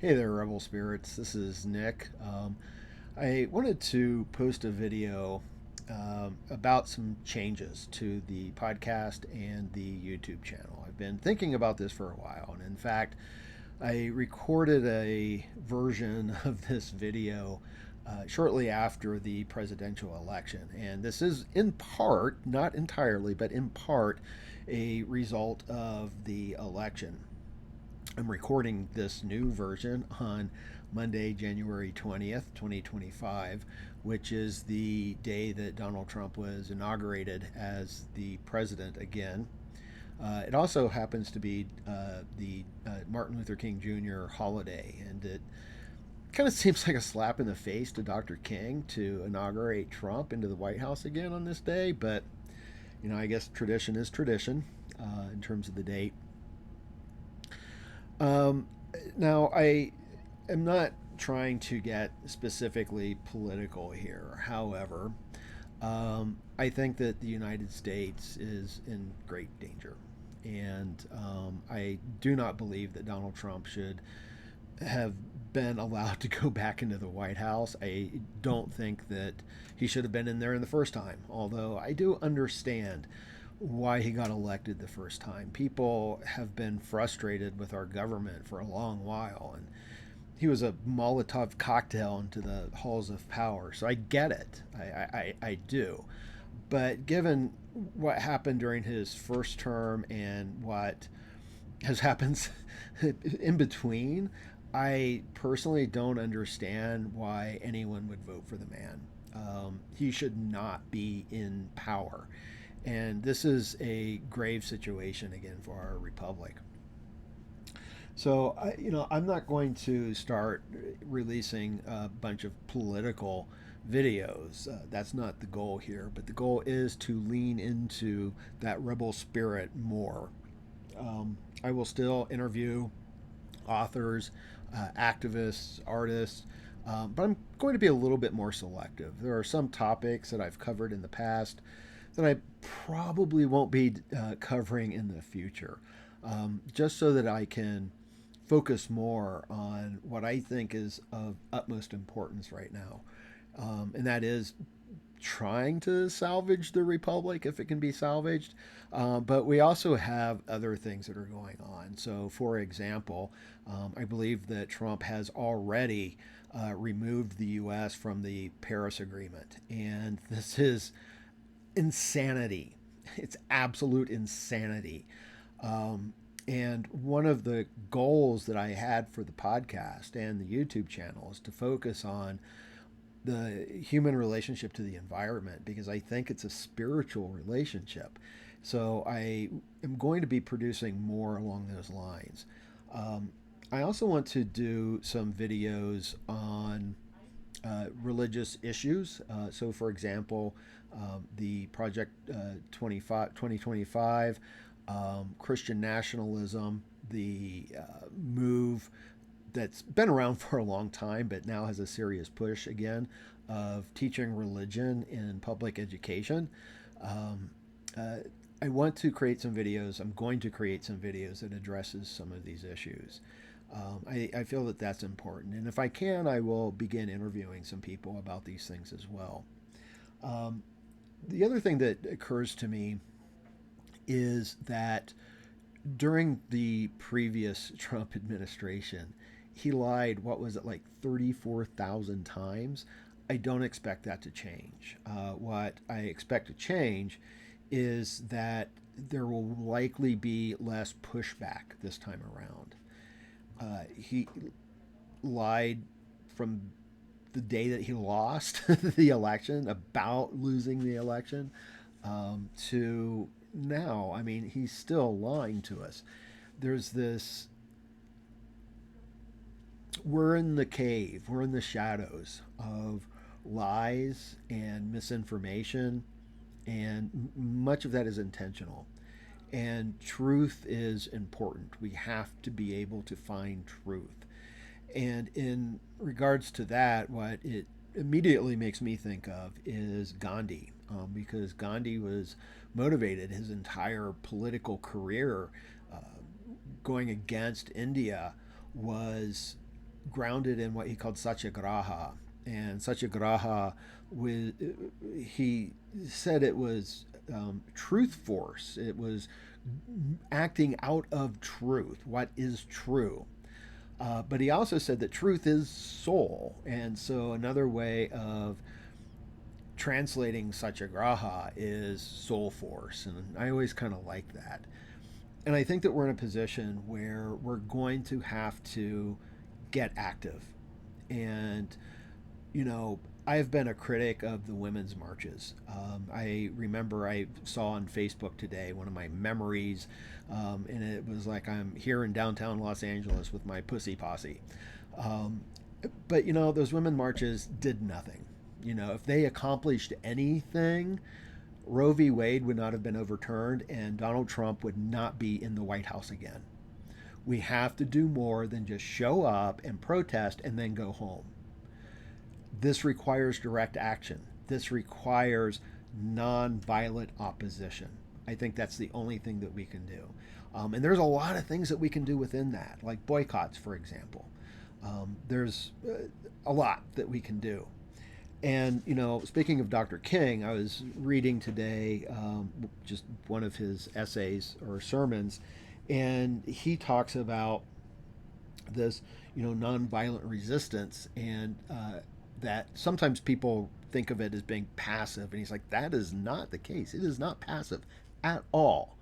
Hey there, Rebel Spirits. This is Nick. I wanted to post a video about some changes to the podcast and the YouTube channel. I've been thinking about this for a while, and in fact, I recorded a version of this video shortly after the presidential election. And this is in part, not entirely, but in part, a result of the election. I'm recording this new version on Monday, January 20th, 2025, which is the day that Donald Trump was inaugurated as the president again. It also happens to be the Martin Luther King Jr. holiday, and it kind of seems like a slap in the face to Dr. King to inaugurate Trump into the White House again on this day, but I guess tradition is tradition in terms of the date. Um, Now, I am not trying to get specifically political here. However, I think that the United States is in great danger. And I do not believe that Donald Trump should have been allowed to go back into the White House. I don't think that he should have been in there in the first time, although I do understand why he got elected the first time. People have been frustrated with our government for a long while, and he was a Molotov cocktail into the halls of power. So I get it. I do. But given what happened during his first term and what has happened in between, I personally don't understand why anyone would vote for the man. He should not be in power. And this is a grave situation again for our republic. So, I'm not going to start releasing a bunch of political videos. That's not the goal here, but the goal is to lean into that rebel spirit more. I will still interview authors, activists, artists, but I'm going to be a little bit more selective. There are some topics that I've covered in the past that I probably won't be covering in the future, just so that I can focus more on what I think is of utmost importance right now, and that is trying to salvage the republic if it can be salvaged. But we also have other things that are going on. So, for example, I believe that Trump has already removed the U.S. from the Paris Agreement, and this is insanity. It's absolute insanity. And one of the goals that I had for the podcast and the YouTube channel is to focus on the human relationship to the environment because I think it's a spiritual relationship. So I am going to be producing more along those lines. Um, I also want to do some videos on religious issues. So, for example, the Project 2025, Christian nationalism, the move that's been around for a long time, but now has a serious push again of teaching religion in public education. Um, uh, I want to create some videos. I'm going to create some videos that addresses some of these issues. I feel that that's important, and if I can, I will begin interviewing some people about these things as well. Um, the other thing that occurs to me is that during the previous Trump administration, he lied, what was it, like 34,000 times? I don't expect that to change. What I expect to change is that there will likely be less pushback this time around. He lied from the day that he lost the election about losing the election to now. I mean, he's still lying to us. There's this, we're in the cave, we're in the shadows of lies and misinformation, and much of that is intentional. And truth is important. We have to be able to find truth. And in regards to that, what it immediately makes me think of is Gandhi, because Gandhi was motivated his entire political career uh, going against India was grounded in what he called satyagraha. And satyagraha, with, he said it was truth force. It was acting out of truth, what is true. But he also said that truth is soul. And so another way of translating satyagraha is soul force. And I always kind of like that. And I think that we're in a position where we're going to have to get active. And, you know, I've been a critic of the women's marches. I remember I saw on Facebook today one of my memories, and it was like I'm here in downtown Los Angeles with my pussy posse. Um, but, you know, those women marches did nothing. You know, if they accomplished anything, Roe v. Wade would not have been overturned and Donald Trump would not be in the White House again. We have to do more than just show up and protest and then go home. This requires direct action. This requires nonviolent opposition. I think that's the only thing that we can do. And there's a lot of things that we can do within that, like boycotts, for example. There's a lot that we can do. And, you know, speaking of Dr. King, I was reading today just one of his essays or sermons, and he talks about this, you know, nonviolent resistance, and that sometimes people think of it as being passive. And he's like, that is not the case. It is not passive at all.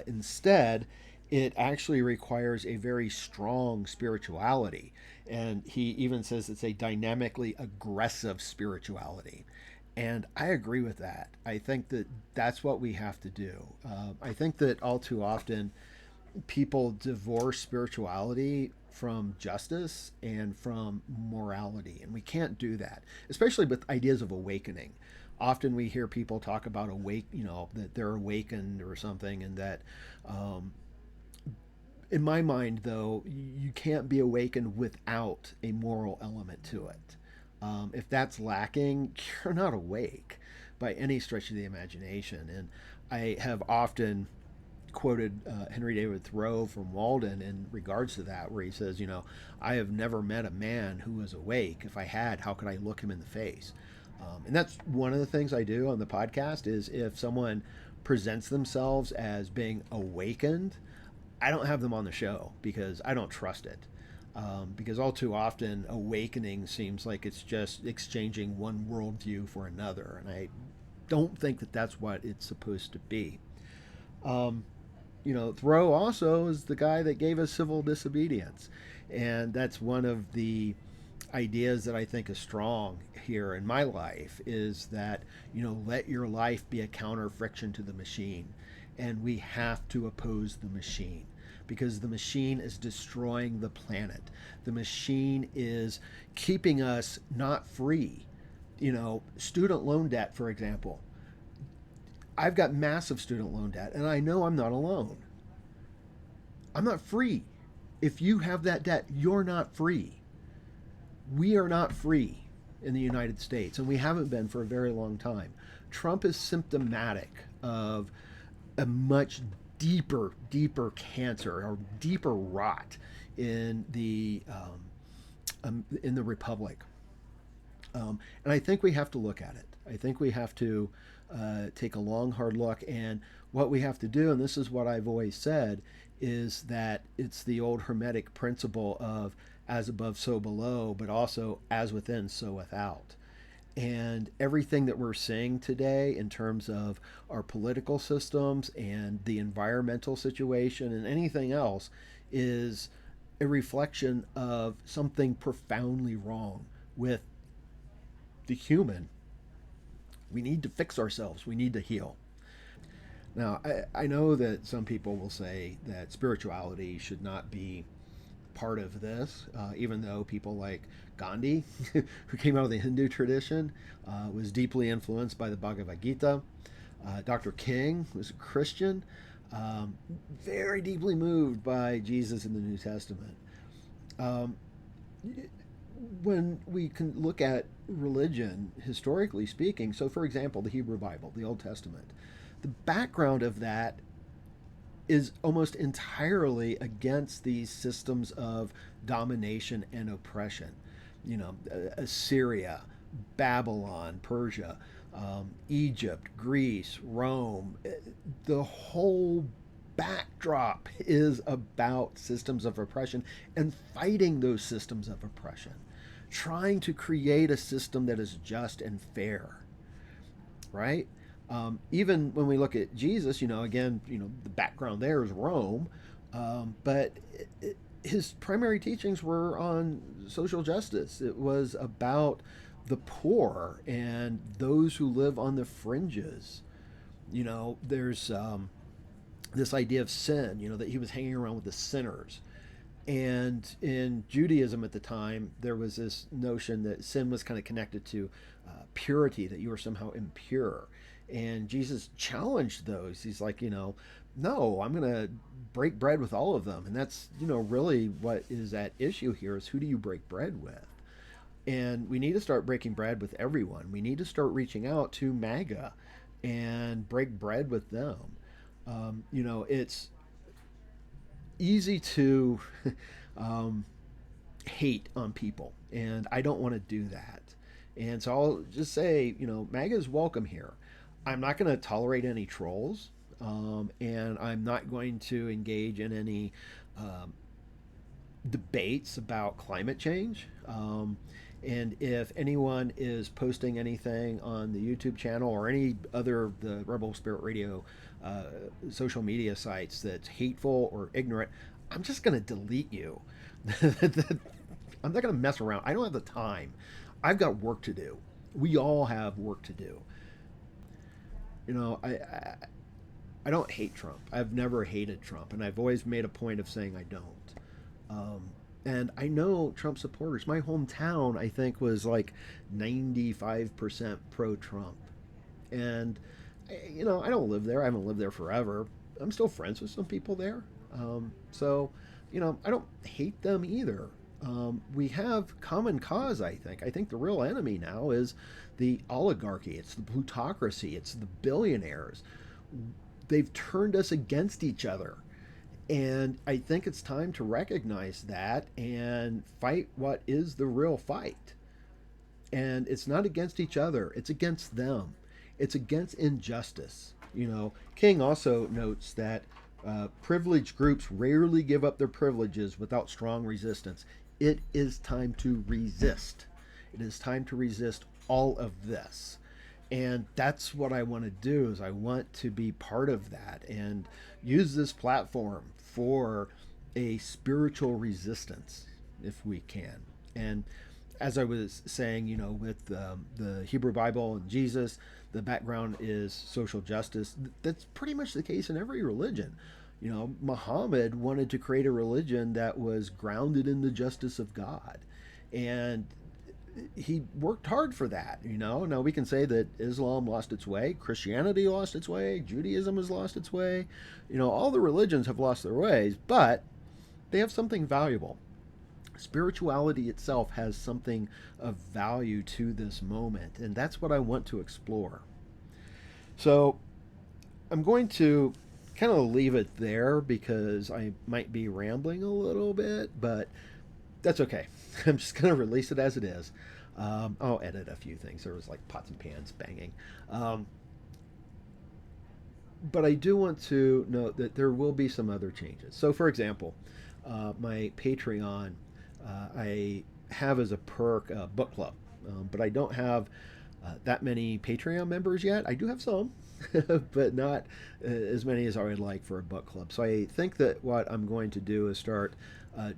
Instead, it actually requires a very strong spirituality. And he even says it's a dynamically aggressive spirituality. And I agree with that. I think that that's what we have to do. I think that all too often people divorce spirituality from justice and from morality. And we can't do that, especially with ideas of awakening. Often we hear people talk about you know, that they're awakened or something, and that in my mind, though, you can't be awakened without a moral element to it. If that's lacking, you're not awake by any stretch of the imagination. And I have often quoted Henry David Thoreau from Walden in regards to that, where he says, you know, I have never met a man who was awake. If I had, how could I look him in the face? And that's one of the things I do on the podcast is if someone presents themselves as being awakened, I don't have them on the show because I don't trust it. Because all too often, awakening seems like it's just exchanging one worldview for another. And I don't think that that's what it's supposed to be. You know, Thoreau also is the guy that gave us civil disobedience. And that's one of the ideas that I think is strong here in my life is that, you know, let your life be a counter friction to the machine. And we have to oppose the machine because the machine is destroying the planet. The machine is keeping us not free. You know, student loan debt, for example. I've got massive student loan debt, and I know I'm not alone. I'm not free. If you have that debt, you're not free. We are not free in the United States, and we haven't been for a very long time. Trump is symptomatic of a much deeper cancer or deeper rot in the republic. And I think we have to look at it. I think we have to take a long, hard look. And what we have to do, and this is what I've always said, is that it's the old Hermetic principle of as above, so below, but also as within, so without. And everything that we're seeing today in terms of our political systems and the environmental situation and anything else is a reflection of something profoundly wrong with the human. We need to fix ourselves. We need to heal. Now, I know that some people will say that spirituality should not be part of this, even though people like Gandhi, who came out of the Hindu tradition, was deeply influenced by the Bhagavad Gita. Dr. King was a Christian, very deeply moved by Jesus in the New Testament. When we can look at religion, historically speaking, so for example, the Hebrew Bible, the Old Testament, the background of that is almost entirely against these systems of domination and oppression. You know, Assyria, Babylon, Persia, Egypt, Greece, Rome. The whole backdrop is about systems of oppression and fighting those systems of oppression, trying to create a system that is just and fair, right? Even when we look at Jesus, again, the background there is Rome, but his primary teachings were on social justice. It was about the poor and those who live on the fringes. There's this idea of sin, that he was hanging around with the sinners. And in Judaism at the time, there was this notion that sin was kind of connected to purity, that you were somehow impure. And Jesus challenged those. He's like, no, I'm going to break bread with all of them. And that's, really what is at issue here is who do you break bread with? And we need to start breaking bread with everyone. We need to start reaching out to MAGA and break bread with them. It's easy to hate on people, and I don't want to do that. And so I'll just say, MAGA is welcome here. I'm not going to tolerate any trolls, and I'm not going to engage in any debates about climate change. And if anyone is posting anything on the YouTube channel or any other the Rebel Spirit Radio social media sites that's hateful or ignorant, I'm just going to delete you. I'm not going to mess around. I don't have the time. I've got work to do. We all have work to do. I don't hate Trump. I've never hated Trump, and I've always made a point of saying I don't. And I know Trump supporters. My hometown, I think, was like 95% pro-Trump. And, I don't live there. I haven't lived there forever. I'm still friends with some people there. So, I don't hate them either. We have common cause, I think. I think the real enemy now is the oligarchy. It's the plutocracy. It's the billionaires. They've turned us against each other. And I think it's time to recognize that and fight what is the real fight. And it's not against each other, it's against them. It's against injustice. King also notes that privileged groups rarely give up their privileges without strong resistance. It is time to resist. It is time to resist all of this. And that's what I want to do is I want to be part of that and use this platform for a spiritual resistance if we can. And as I was saying, with the Hebrew Bible and Jesus, the background is social justice. That's pretty much the case in every religion. Muhammad wanted to create a religion that was grounded in the justice of God. And he worked hard for that. Now we can say that Islam lost its way, Christianity lost its way, Judaism has lost its way. All the religions have lost their ways, but they have something valuable. Spirituality itself has something of value to this moment, and that's what I want to explore. So I'm going to kind of leave it there because I might be rambling a little bit, but that's okay. I'm just going to release it as it is. I'll edit a few things. There was like pots and pans banging. But I do want to note that there will be some other changes. So, for example, my Patreon, I have as a perk a book club, but I don't have that many Patreon members yet. I do have some, but not as many as I would like for a book club. So I think that what I'm going to do is start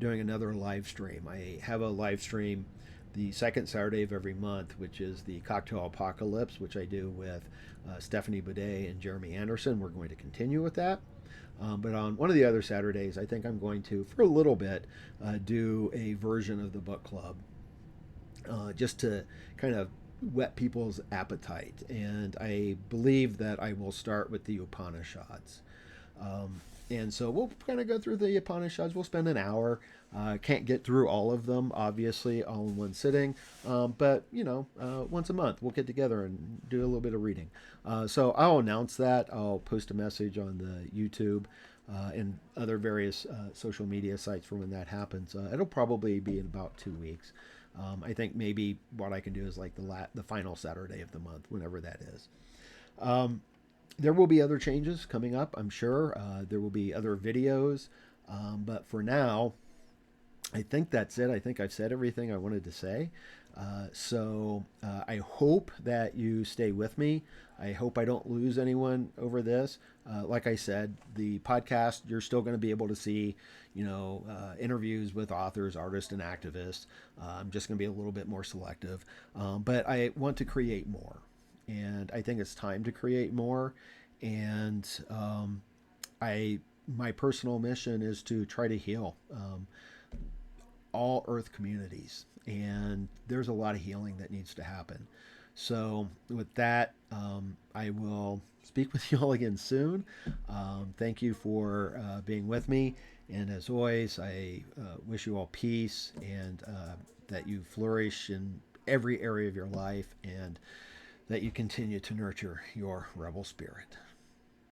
doing another live stream. I have a live stream the second Saturday of every month, which is the Cocktail Apocalypse, which I do with Stephanie Boudet and Jeremy Anderson. We're going to continue with that. But on one of the other Saturdays, I think I'm going to, for a little bit, do a version of the book club just to kind of whet people's appetite. And I believe that I will start with the Upanishads. And so we'll kind of go through the Upanishads. We'll spend an hour. Can't get through all of them, obviously, all in one sitting. But, once a month, we'll get together and do a little bit of reading. So I'll announce that. I'll post a message on the YouTube and other various social media sites for when that happens. It'll probably be in about 2 weeks. I think maybe what I can do is like the final Saturday of the month, whenever that is. Um, there will be other changes coming up, I'm sure. There will be other videos. But for now, I think that's it. I think I've said everything I wanted to say. I hope that you stay with me. I hope I don't lose anyone over this. Like I said, the podcast, you're still going to be able to see, interviews with authors, artists, and activists. I'm just going to be a little bit more selective. But I want to create more. And I think it's time to create more. And I my personal mission is to try to heal all Earth communities, and there's a lot of healing that needs to happen. So, with that, I will speak with you all again soon. Thank you for being with me, and as always, I wish you all peace and that you flourish in every area of your life, and that you continue to nurture your rebel spirit.